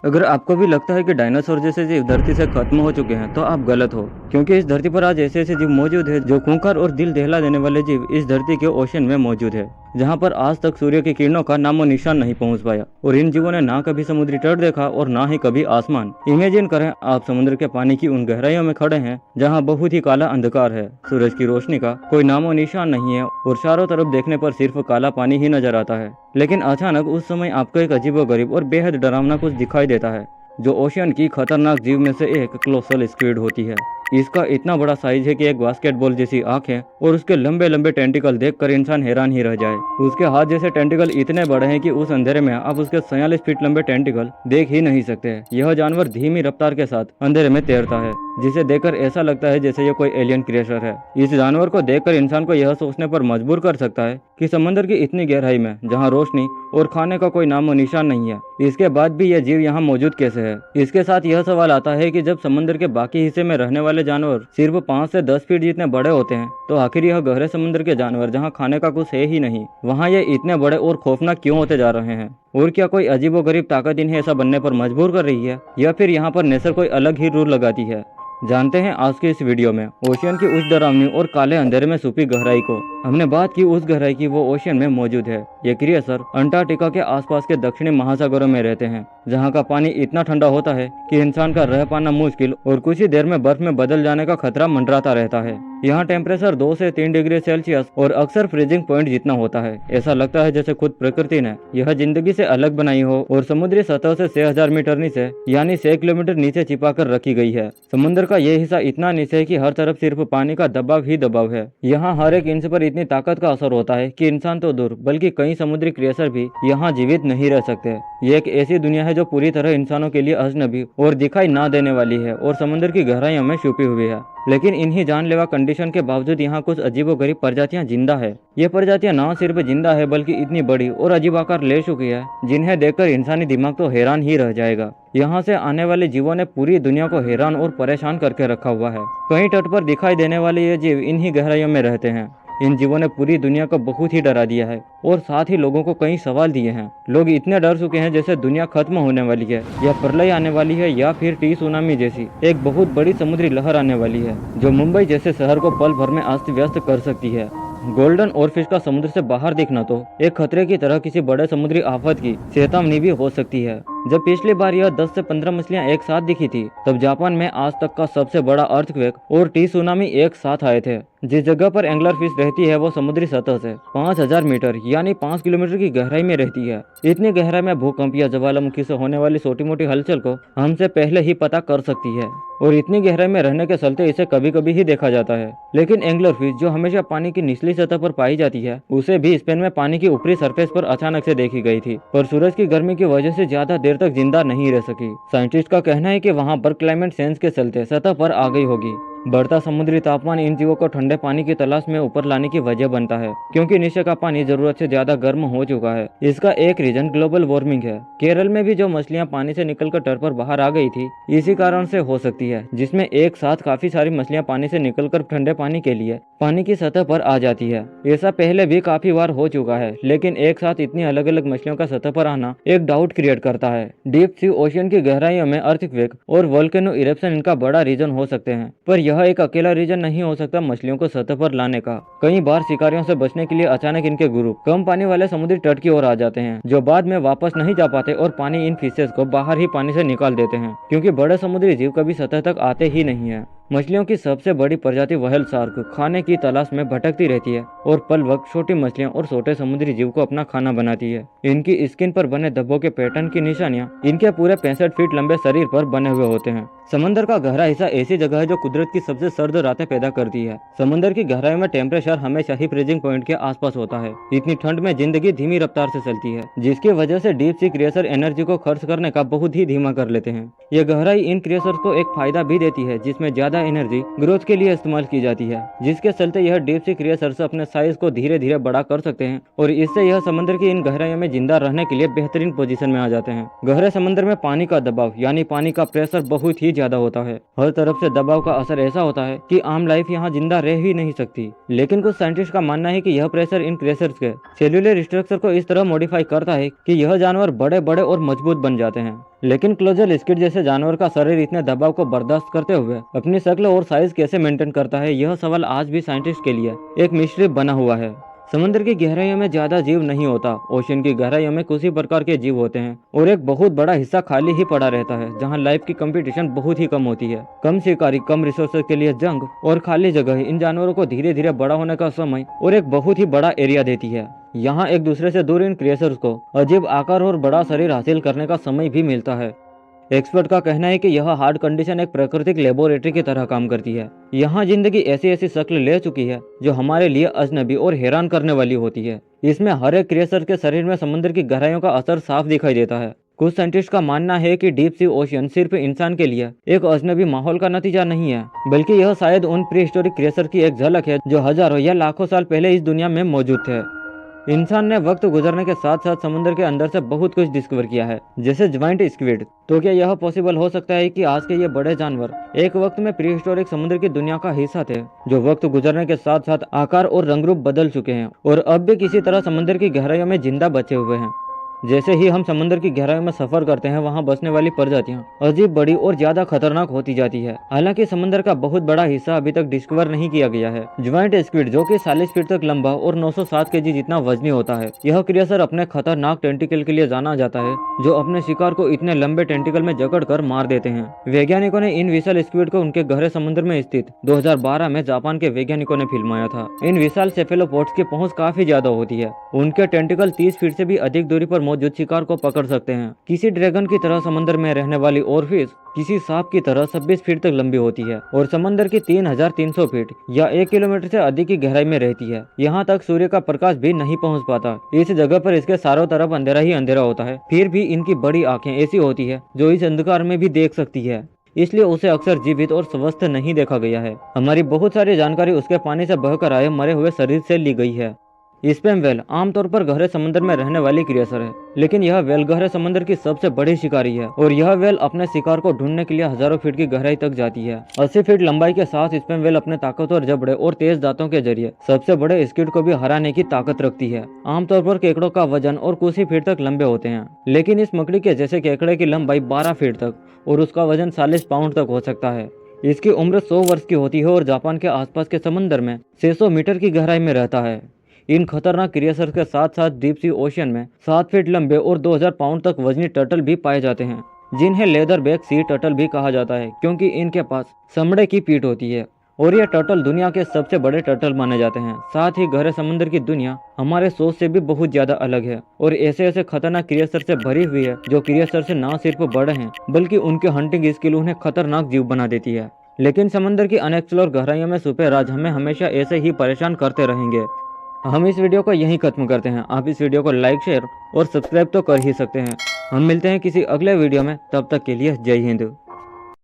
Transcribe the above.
अगर आपको भी लगता है कि डायनासोर जैसे जीव धरती से खत्म हो चुके हैं तो आप गलत हो, क्योंकि इस धरती पर आज ऐसे ऐसे जीव मौजूद है जो खूंखार और दिल दहला देने वाले जीव इस धरती के ओशन में मौजूद है, जहां पर आज तक सूर्य की किरणों का नामो निशान नहीं पहुंच पाया। और इन जीवों ने ना कभी समुद्री तट देखा और ना ही कभी आसमान। इमेजिन करें, आप समुद्र के पानी की उन गहराइयों में खड़े हैं जहां बहुत ही काला अंधकार है, सूरज की रोशनी का कोई नामो निशान नहीं है और चारों तरफ देखने पर सिर्फ काला पानी ही नजर आता है। लेकिन अचानक उस समय आपको एक अजीबोगरीब और बेहद डरावना कुछ दिखाई देता है, जो ओशियन की खतरनाक जीव में से एक कोलोसल स्क्विड होती है। इसका इतना बड़ा साइज है कि एक बास्केटबॉल जैसी आंखें और उसके लंबे लंबे टेंटिकल देखकर इंसान हैरान ही रह जाए। उसके हाथ जैसे टेंटिकल इतने बड़े हैं कि उस अंधेरे में आप उसके 46 फीट लंबे टेंटिकल देख ही नहीं सकते। यह जानवर धीमी रफ्तार के साथ अंधेरे में तैरता है, जिसे देखकर ऐसा लगता है जैसे यह कोई एलियन क्रिएचर है। इस जानवर को देखकर इंसान को यह सोचने पर मजबूर कर सकता है कि समंदर की इतनी गहराई में, जहां रोशनी और खाने का कोई नामो निशान नहीं है, इसके बाद भी यह जीव यहाँ मौजूद कैसे है। इसके साथ यह सवाल आता है कि जब समंदर के बाकी हिस्से में रहने वाले जानवर सिर्फ 5 से 10 फीट जितने बड़े होते हैं, तो आखिर यह गहरे समुद्र के जानवर, जहाँ खाने का कुछ है ही नहीं, वहाँ ये इतने बड़े और खौफनाक क्यों होते जा रहे हैं। और क्या कोई अजीबोगरीब ताकत इन्हें ऐसा बनने पर मजबूर कर रही है, या फिर यहाँ पर नेचर कोई अलग ही रूल लगाती है। जानते हैं आज के इस वीडियो में ओशियन की उस डरावनी और काले अंधेरे में छुपी गहराई को। हमने बात की उस गहराई की वो ओशियन में मौजूद है। ये क्रिएचर अंटार्कटिका के आसपास के दक्षिणी महासागरों में रहते हैं, जहाँ का पानी इतना ठंडा होता है कि इंसान का रह पाना मुश्किल और कुछ ही देर में बर्फ में बदल जाने का खतरा मंडराता रहता है। यहाँ टेम्परेचर 2 से 3 डिग्री सेल्सियस और अक्सर फ्रीजिंग पॉइंट जितना होता है। ऐसा लगता है जैसे खुद प्रकृति ने यह जिंदगी से अलग बनाई हो और समुद्री सतह से 6000 मीटर नीचे यानी 6 किलोमीटर नीचे छिपा कर रखी गई है। समुद्र का ये हिस्सा इतना नीचे है कि हर तरफ सिर्फ पानी का दबाव ही दबाव है। यहाँ हर एक इंच पर इतनी ताकत का असर होता है कि इंसान तो दूर बल्कि कई समुद्री क्रिएचर भी यहाँ जीवित नहीं रह सकते। ये एक ऐसी दुनिया है जो पूरी तरह इंसानों के लिए अजनबी और दिखाई ना देने वाली है और समुद्र की गहराइयों में छुपी हुई है। लेकिन इन्हीं जानलेवा कंडीशन के बावजूद यहाँ कुछ अजीबोगरीब प्रजातियां जिंदा है। ये प्रजातियां न सिर्फ जिंदा है बल्कि इतनी बड़ी और अजीब आकार ले चुकी है, जिन्हें देखकर इंसानी दिमाग तो हैरान ही रह जाएगा। यहाँ से आने वाले जीवों ने पूरी दुनिया को हैरान और परेशान करके रखा हुआ है। कहीं तट पर दिखाई देने वाले ये जीव इन्हीं गहराइयों में रहते हैं। इन जीवों ने पूरी दुनिया को बहुत ही डरा दिया है और साथ ही लोगों को कई सवाल दिए हैं। लोग इतने डर चुके हैं जैसे दुनिया खत्म होने वाली है, या प्रलय आने वाली है, या फिर टी सुनामी जैसी एक बहुत बड़ी समुद्री लहर आने वाली है, जो मुंबई जैसे शहर को पल भर में अस्त व्यस्त कर सकती है। गोल्डन ओरफिश का समुद्र से बाहर दिखना तो एक खतरे की तरह किसी बड़े समुद्री आफत की चेतावनी भी हो सकती है। जब पिछली बार यह 10 से 15 मछलियां एक साथ दिखी थी, तब जापान में आज तक का सबसे बड़ा अर्थक्वेक और टी सुनामी एक साथ आए थे। जिस जगह पर एंगलर फिश रहती है वो समुद्री सतह से 5000 मीटर यानी 5 किलोमीटर की गहराई में रहती है। इतनी गहराई में भूकंप या ज्वालामुखी से होने वाली छोटी मोटी हलचल को हमसे पहले ही पता कर सकती है, और इतनी गहराई में रहने के चलते इसे कभी कभी ही देखा जाता है। लेकिन एंगलर फिश, जो हमेशा पानी की निचली सतह पर पाई जाती है, उसे भी स्पेन में पानी की ऊपरी सरफेस पर अचानक से देखी गई थी, पर सूरज की गर्मी की वजह से ज्यादा देर तक जिंदा नहीं रह सकी। साइंटिस्ट का कहना है कि वहाँ पर क्लाइमेट चेंज के चलते सतह पर आ गई होगी। बढ़ता समुद्री तापमान इन जीवों को ठंडे पानी की तलाश में ऊपर लाने की वजह बनता है, क्योंकि नीचे का पानी जरूरत से ज्यादा गर्म हो चुका है। इसका एक रीजन ग्लोबल वार्मिंग है। केरल में भी जो मछलियां पानी से निकलकर तट पर बाहर आ गई थी, इसी कारण से हो सकती है, जिसमें एक साथ काफी सारी मछलियां पानी से निकलकर ठंडे पानी के लिए पानी की सतह पर आ जाती है। ऐसा पहले भी काफी बार हो चुका है, लेकिन एक साथ इतनी अलग अलग मछलियों का सतह पर आना एक डाउट क्रिएट करता है। डीप सी ओशियन की गहराइयों में अर्थक्वेक और वोल्केनो इरेप्शन इनका बड़ा रीजन हो सकते हैं, पर यह एक अकेला रीजन नहीं हो सकता मछलियों को सतह पर लाने का। कई बार शिकारियों से बचने के लिए अचानक इनके ग्रुप कम पानी वाले समुद्री तट की ओर आ जाते हैं, जो बाद में वापस नहीं जा पाते और पानी इन फिशेस को बाहर ही पानी से निकाल देते हैं, क्योंकि बड़े समुद्री जीव कभी सतह तक आते ही नहीं है। मछलियों की सबसे बड़ी प्रजाति व्हेल शार्क खाने की तलाश में भटकती रहती है और पल वक्त छोटी मछलियां और छोटे समुद्री जीव को अपना खाना बनाती है। इनकी स्किन पर बने धब्बों के पैटर्न की निशानियां इनके पूरे 65 फीट लंबे शरीर पर बने हुए होते हैं। समंदर का गहरा हिस्सा ऐसी जगह है जो कुदरत की सबसे सर्द रातें पैदा करती है। समंदर की गहराई में टेम्परेचर हमेशा ही फ्रीजिंग पॉइंट के आसपास होता है। इतनी ठंड में जिंदगी धीमी रफ्तार से चलती है, जिसकी वजह से डीप सी क्रिएचर एनर्जी को खर्च करने का बहुत ही धीमा कर लेते हैं। यह गहराई इन क्रिएचर्स को एक फायदा भी देती है, जिसमें ज्यादा एनर्जी ग्रोथ के लिए इस्तेमाल की जाती है, जिसके चलते यह डीप सी क्रिएचर्स अपने साइज को धीरे धीरे बड़ा कर सकते हैं, और इससे यह समंदर की इन गहराइयों में जिंदा रहने के लिए बेहतरीन पोजीशन में आ जाते हैं। गहरे समंदर में पानी का दबाव यानी पानी का प्रेशर बहुत ही ज्यादा होता है। हर तरफ से दबाव का असर ऐसा होता है कि आम लाइफ यहाँ जिंदा रह ही नहीं सकती। लेकिन कुछ साइंटिस्ट का मानना है कि यह प्रेशर इन क्रिएचर्स के सेल्यूलर स्ट्रक्चर को इस तरह मॉडिफाई करता है कि यह जानवर बड़े बड़े और मजबूत बन जाते हैं। लेकिन क्लोजर स्क्विड जैसे जानवर का शरीर इतने दबाव को बर्दाश्त करते हुए अपनी शक्ल और साइज कैसे मेंटेन करता है, यह सवाल आज भी साइंटिस्ट के लिए एक मिस्ट्री बना हुआ है। समुद्र की गहराइयों में ज्यादा जीव नहीं होता। ओशन की गहराइयों में कुछ ही प्रकार के जीव होते हैं और एक बहुत बड़ा हिस्सा खाली ही पड़ा रहता है, जहां लाइफ की कंपटीशन बहुत ही कम होती है। कम शिकारी, कम रिसोर्सेज के लिए जंग और खाली जगह इन जानवरों को धीरे धीरे बड़ा होने का समय और एक बहुत ही बड़ा एरिया देती है। यहाँ एक दूसरे से दूर इन क्रिएचर्स को अजीब आकार और बड़ा शरीर हासिल करने का समय भी मिलता है। एक्सपर्ट का कहना है कि यह हार्ड कंडीशन एक प्राकृतिक लेबोरेटरी की तरह काम करती है। यहाँ जिंदगी ऐसी ऐसी शक्ल ले चुकी है जो हमारे लिए अजनबी और हैरान करने वाली होती है। इसमें हर एक क्रिएचर के शरीर में समुद्र की गहराइयों का असर साफ दिखाई देता है। कुछ साइंटिस्ट का मानना है कि डीप सी ओशियन सिर्फ इंसान के लिए एक अजनबी माहौल का नतीजा नहीं है, बल्कि यह शायद उन प्री हिस्टोरिक क्रिएचर की एक झलक है जो हजारों या लाखों साल पहले इस दुनिया में मौजूद थे। इंसान ने वक्त गुजरने के साथ साथ समुद्र के अंदर से बहुत कुछ डिस्कवर किया है, जैसे ज्वाइंट स्क्विड। तो क्या यह पॉसिबल हो सकता है कि आज के ये बड़े जानवर एक वक्त में प्री हिस्टोरिक समुद्र की दुनिया का हिस्सा थे, जो वक्त गुजरने के साथ साथ आकार और रंग रूप बदल चुके हैं और अब भी किसी तरह समुद्र की गहराइयों में जिंदा बचे हुए हैं। जैसे ही हम समुद्र की गहराई में सफर करते हैं, वहाँ बसने वाली प्रजातियां अजीब, बड़ी और ज्यादा खतरनाक होती जाती है। हालांकि समुद्र का बहुत बड़ा हिस्सा अभी तक डिस्कवर नहीं किया गया है। ज्वाइंट स्क्विड, जो कि 40 फीट तक लंबा और 907 केजी जितना वजनी होता है, यह क्रिएचर अपने खतरनाक टेंटिकल के लिए जाना जाता है, जो अपने शिकार को इतने लंबे टेंटिकल में जकड़ कर मार देते हैं। वैज्ञानिकों ने इन विशाल स्क्विड को उनके गहरे समुद्र में स्थित 2012 में जापान के वैज्ञानिकों ने फिल्माया था। इन विशाल सेफेलोपोड्स की पहुंच काफी ज्यादा होती है। उनके टेंटिकल 30 फीट से भी अधिक दूरी पर मौजूद शिकार को पकड़ सकते हैं। किसी ड्रैगन की तरह समुद्र में रहने वाली ओरफिश किसी सांप की तरह 26 फीट तक लंबी होती है और समुद्र की 3300 फीट या 1 किलोमीटर से अधिक की गहराई में रहती है। यहाँ तक सूर्य का प्रकाश भी नहीं पहुँच पाता। इस जगह पर इसके चारों तरफ अंधेरा ही अंधेरा होता है। फिर भी इनकी बड़ी आंखें ऐसी होती है जो इस अंधकार में भी देख सकती है, इसलिए उसे अक्सर जीवित और स्वस्थ नहीं देखा गया है। हमारी बहुत सारी जानकारी उसके पानी से बहकर आए मरे हुए शरीर से ली गई है। स्पैम वेल आमतौर पर गहरे समुद्र में रहने वाली क्रिएचर है, लेकिन यह वेल गहरे समुद्र की सबसे बड़ी शिकारी है और यह वेल अपने शिकार को ढूंढने के लिए हजारों फीट की गहराई तक जाती है। 80 फीट लंबाई के साथ स्पैम वेल अपने ताकतवर जबड़े और तेज दांतों के जरिए सबसे बड़े स्क्विड को भी हराने की ताकत रखती है। आमतौर पर केकड़ों का वजन और कुछ ही फीट तक लंबे होते हैं, लेकिन इस मकड़ी के जैसे केकड़े की लंबाई 12 फीट तक और उसका वजन 40 पाउंड तक हो सकता है। इसकी उम्र 100 वर्ष की होती है और जापान के आसपास के समुद्र में 600 मीटर की गहराई में रहता है। इन खतरनाक क्रिएचर्स के साथ साथ डीप सी ओशियन में 7 फीट लंबे और 2000 पाउंड तक वजनी टर्टल भी पाए जाते हैं, जिन्हें लेदर बैक सी टर्टल भी कहा जाता है, क्योंकि इनके पास चमड़े की पीठ होती है और ये टर्टल दुनिया के सबसे बड़े टर्टल माने जाते हैं। साथ ही गहरे समुद्र की दुनिया हमारे सोच से भी बहुत ज्यादा अलग है और ऐसे ऐसे खतरनाक क्रिएचर से भरी हुई है, जो क्रिएचर से न सिर्फ बड़े हैं बल्कि उनके हंटिंग स्किल उन्हें खतरनाक जीव बना देती है। लेकिन समुद्र की अनएक्सप्लोर गहराइयों में छुपे राज हमें हमेशा ऐसे ही परेशान करते रहेंगे। हम इस वीडियो को यहीं खत्म करते हैं। आप इस वीडियो को लाइक, शेयर और सब्सक्राइब तो कर ही सकते हैं। हम मिलते हैं किसी अगले वीडियो में, तब तक के लिए जय हिंद।